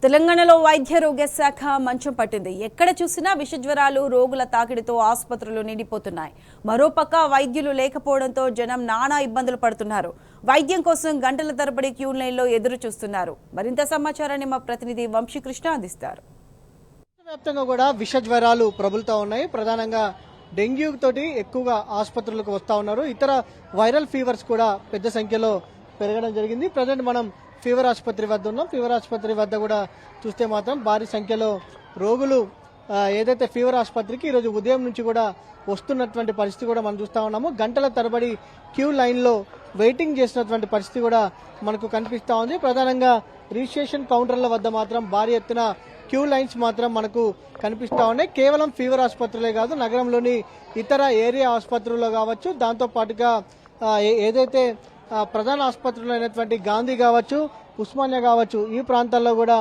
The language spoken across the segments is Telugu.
తెలంగాణలో వైద్యారోగ్య శాఖ మంచం పట్టింది. ఎక్కడ చూసినా విషజ్వరాలు, రోగుల తాకిడితో ఆసుపత్రులు నిండిపోతున్నాయి. మరోపక్క వైద్యులు లేకపోవడంతో జనం నానా ఇబ్బందులు పడుతున్నారు. వైద్యం కోసం గంటల తరబడి క్యూ లైన్లో ఎదురు చూస్తున్నారు. మరింత సమాచారాన్ని మా ప్రతినిధి వంశీకృష్ణ అందిస్తారు. వ్యాప్తంగా కూడా విషజ్వరాలు ప్రబలుతూ ఉన్నాయి. ప్రధానంగా డెంగ్యూ తోటి ఎక్కువగా ఆసుపత్రులకు వస్తూ ఉన్నారు. ఇతర వైరల్ ఫీవర్స్ కూడా పెద్ద సంఖ్యలో పెరగడం జరిగింది. ప్రజెంట్ మనం ఫీవర్ ఆసుపత్రి వద్ద ఉన్నాం. ఫీవర్ ఆసుపత్రి వద్ద కూడా చూస్తే మాత్రం భారీ సంఖ్యలో రోగులు ఏదైతే ఫీవర్ ఆసుపత్రికి ఈరోజు ఉదయం నుంచి కూడా వస్తున్నటువంటి పరిస్థితి కూడా మనం చూస్తూ ఉన్నాము. గంటల తరబడి క్యూ లైన్లో వెయిటింగ్ చేసినటువంటి పరిస్థితి కూడా మనకు కనిపిస్తూ ఉంది. ప్రధానంగా రిజిస్ట్రేషన్ కౌంటర్ల వద్ద మాత్రం భారీ ఎత్తున క్యూ లైన్స్ మాత్రం మనకు కనిపిస్తూ ఉన్నాయి. కేవలం ఫీవర్ ఆసుపత్రులే కాదు, నగరంలోని ఇతర ఏరియా ఆసుపత్రుల్లో కావచ్చు, దాంతో పాటుగా ఏదైతే ప్రధాన ఆసుపత్రులు అయినటువంటి గాంధీ కావచ్చు, ఉస్మానియా కావచ్చు, ఈ ప్రాంతాల్లో కూడా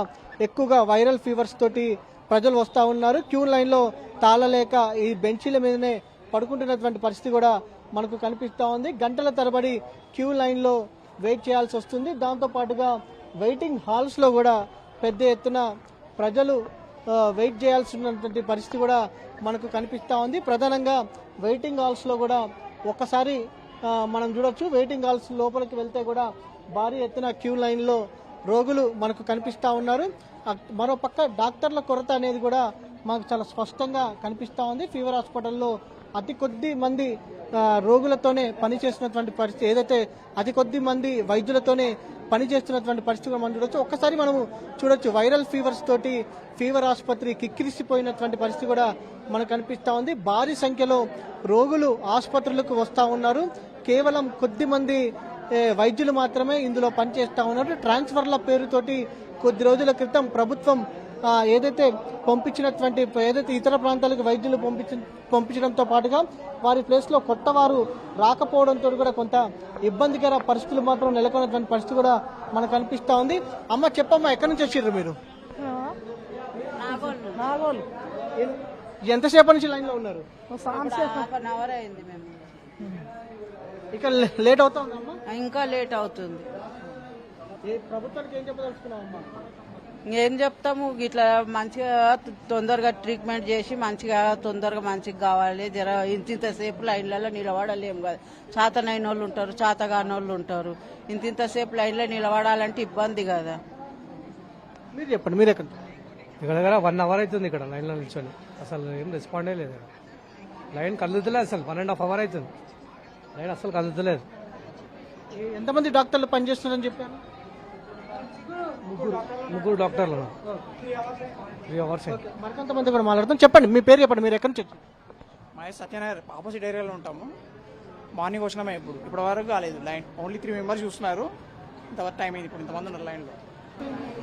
ఎక్కువగా వైరల్ ఫీవర్స్ తోటి ప్రజలు వస్తూ ఉన్నారు. క్యూ లైన్లో తాళలేక ఈ బెంచీల మీదనే పడుకుంటున్నటువంటి పరిస్థితి కూడా మనకు కనిపిస్తూ ఉంది. గంటల తరబడి క్యూ లైన్లో వెయిట్ చేయాల్సి వస్తుంది. దాంతో పాటుగా వెయిటింగ్ హాల్స్లో కూడా పెద్ద ఎత్తున ప్రజలు వెయిట్ చేయాల్సినటువంటి పరిస్థితి కూడా మనకు కనిపిస్తూ ఉంది. ప్రధానంగా వెయిటింగ్ హాల్స్లో కూడా ఒక్కసారి మనం చూడొచ్చు. వెయిటింగ్ హాల్స్ లోపలికి వెళ్తే కూడా భారీ ఎత్తున క్యూ లైన్లో రోగులు మనకు కనిపిస్తూ ఉన్నారు. మరోపక్క డాక్టర్ల కొరత అనేది కూడా మనకు చాలా స్పష్టంగా కనిపిస్తూ ఉంది. ఫీవర్ హాస్పిటల్లో అతి కొద్ది మంది రోగులతోనే పనిచేస్తున్నటువంటి పరిస్థితి, ఏదైతే అతి కొద్ది మంది వైద్యులతోనే పనిచేస్తున్నటువంటి పరిస్థితి మనం చూడొచ్చు. ఒక్కసారి మనము చూడొచ్చు, వైరల్ ఫీవర్స్ తోటి ఫీవర్ ఆసుపత్రి కిక్కిరిసిపోయినటువంటి పరిస్థితి కూడా మనకు కనిపిస్తూ ఉంది. భారీ సంఖ్యలో రోగులు ఆసుపత్రులకు వస్తూ ఉన్నారు. కేవలం కొద్ది మంది వైద్యులు మాత్రమే ఇందులో పనిచేస్తూ ఉన్నారు. ట్రాన్స్ఫర్ల పేరుతోటి కొద్ది రోజుల క్రితం ప్రభుత్వం ఏదైతే పంపించినటువంటి ఏదైతే ఇతర ప్రాంతాలకు వైద్యులు పంపించడంతో పాటుగా వారి ప్లేస్లో కొత్త వారు రాకపోవడంతో కూడా కొంత ఇబ్బందికర పరిస్థితులు మాత్రం నెలకొన్నటువంటి పరిస్థితి కూడా మనకు కనిపిస్తూ ఉంది. అమ్మ చెప్పమ్మా, ఎక్కడి నుంచి వచ్చారు మీరు? ఎంతసేపటి నుంచి లైన్ లో ఉన్నారు? ఇక లేట్ అవుతా ఉందమ్మా? ఇంకా లేట్ అవుతుంది. ప్రభుత్వానికి ఏం చెప్పదలుచుకున్నావమ్మా? ఏం చెప్తాము, ఇట్లా మంచిగా తొందరగా ట్రీట్మెంట్ చేసి మంచిగా కావాలి. జర ఇంతసేపు లైన్లలో నిలబడలేము కదా. చేతనైన వాళ్ళు ఉంటారు, చేతగాని వాళ్ళు ఉంటారు. ఇంతసేపు లైన్లో నిలబడాలంటే ఇబ్బంది కదా. మీరు చెప్పండి, మీరు ఎక్కడ? ఇక్కడ 1 అవర్ అవుతుంది ఇక్కడ లైన్లో నిల్చొని. అసలు ఏం రెస్పాండే లేదు. లైన్ కదులుతలేదు. అసలు 1.5 అవర్ అవుతుంది లైన్ అసలు కదులుతలేదు. ఎంతమంది డాక్టర్లు పనిచేస్తున్నారని చెప్పారు? ముగ్గురు డాక్టర్లు 3 అవర్స్. మరికొంతమంది కూడా మాట్లాడుతాం. చెప్పండి, మీ పేరు చెప్పండి, మీరు ఎక్కడి నుంచి? మా సత్యనగర్ ఆపోజిట్ ఏరియాలో ఉంటాము. మార్నింగ్ వచ్చినామే, ఇప్పుడు వరకు కాలేదు లైన్. ఓన్లీ 3 మెంబర్స్ చూస్తున్నారు. ఇంతవరకు టైం అయింది. ఇప్పుడు ఇంతమంది ఉన్నారు లైన్లో.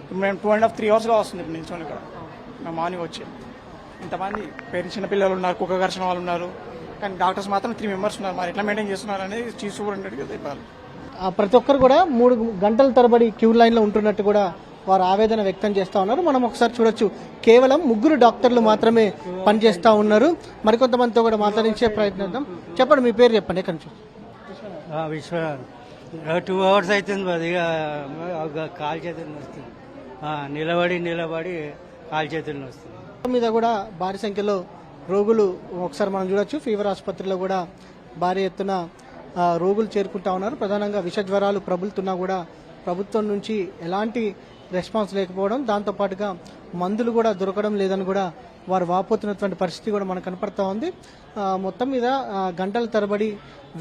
ఇప్పుడు మేము 2.5-3 అవర్స్గా వస్తుంది ఇప్పుడు నిల్చొని ఇక్కడ. మేము మార్నింగ్ వచ్చి ఇంతమంది చిన్నపిల్లలు ఉన్నారు, కుక్క ఘర్షణ వాళ్ళు ఉన్నారు. కానీ డాక్టర్స్ మాత్రం 3 మెంబర్స్ ఉన్నారు. మరి ఎట్లా మెయింటైన్ చేస్తున్నారు అనేది చీఫ్ సూపరింటెండెంట్గా చెప్పాలి. ప్రతి ఒక్కరు కూడా 3 గంటల తరబడి క్యూ లైన్లో ఉంటున్నట్టు కూడా వారు ఆవేదన వ్యక్తం చేస్తూ ఉన్నారు. మనం ఒకసారి చూడొచ్చు, కేవలం 3 డాక్టర్లు మాత్రమే పనిచేస్తూ ఉన్నారు. మరికొంతమందితో కూడా మాట్లాడించే ప్రయత్నిద్దాం. చెప్పండి, మీ పేరు చెప్పండి, ఎక్కడి నుంచి? విశ్వనాథ్. 2 అవర్స్ అవుతుంది. అది కాలు చేతులు వస్తుంది. నిలబడి కాలు చేతులు వస్తుంది. మీద కూడా భారీ సంఖ్యలో రోగులు ఒకసారి మనం చూడొచ్చు. ఫీవర్ ఆసుపత్రిలో కూడా భారీ ఎత్తున రోగులు చేరుకుంటా ఉన్నారు. ప్రధానంగా విషజ్వరాలు ప్రబలుతున్నా కూడా ప్రభుత్వం నుంచి ఎలాంటి రెస్పాన్స్ లేకపోవడం, దాంతోపాటుగా మందులు కూడా దొరకడం లేదని కూడా వారు వాపోతున్నటువంటి పరిస్థితి కూడా మనకు కనపడతా ఉంది. మొత్తం మీద గంటల తరబడి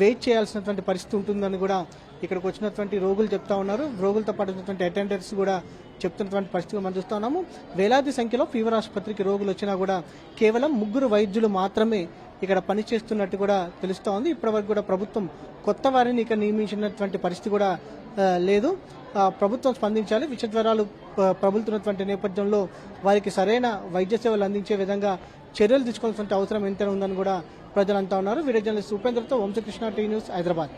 వెయిట్ చేయాల్సినటువంటి పరిస్థితి ఉంటుందని కూడా ఇక్కడికి వచ్చినటువంటి రోగులు చెప్తా ఉన్నారు. రోగులతో పాటు వచ్చినటువంటి అటెండర్స్ కూడా చెప్తున్నటువంటి పరిస్థితి మనం చూస్తా ఉన్నాము. వేలాది సంఖ్యలో ఫీవర్ ఆసుపత్రికి రోగులు వచ్చినా కూడా కేవలం 3 వైద్యులు మాత్రమే ఇక్కడ పనిచేస్తున్నట్టు కూడా తెలుస్తూ ఉంది. ఇప్పటివరకు కూడా ప్రభుత్వం కొత్త వారిని ఇక్కడ నియమించినటువంటి పరిస్థితి కూడా లేదు. ప్రభుత్వం స్పందించాలి. విషజ్వరాలు ప్రబలుతున్నటువంటి నేపథ్యంలో వారికి సరైన వైద్య సేవలు అందించే విధంగా చర్యలు తీసుకోవాల్సిన అవసరం ఎంతైనా ఉందని కూడా ప్రజలంతా ఉన్నారు. వీడియో జర్నలిస్ట్ ఉపేంద్రతో వంశకృష్ణ, టీ న్యూస్, హైదరాబాద్.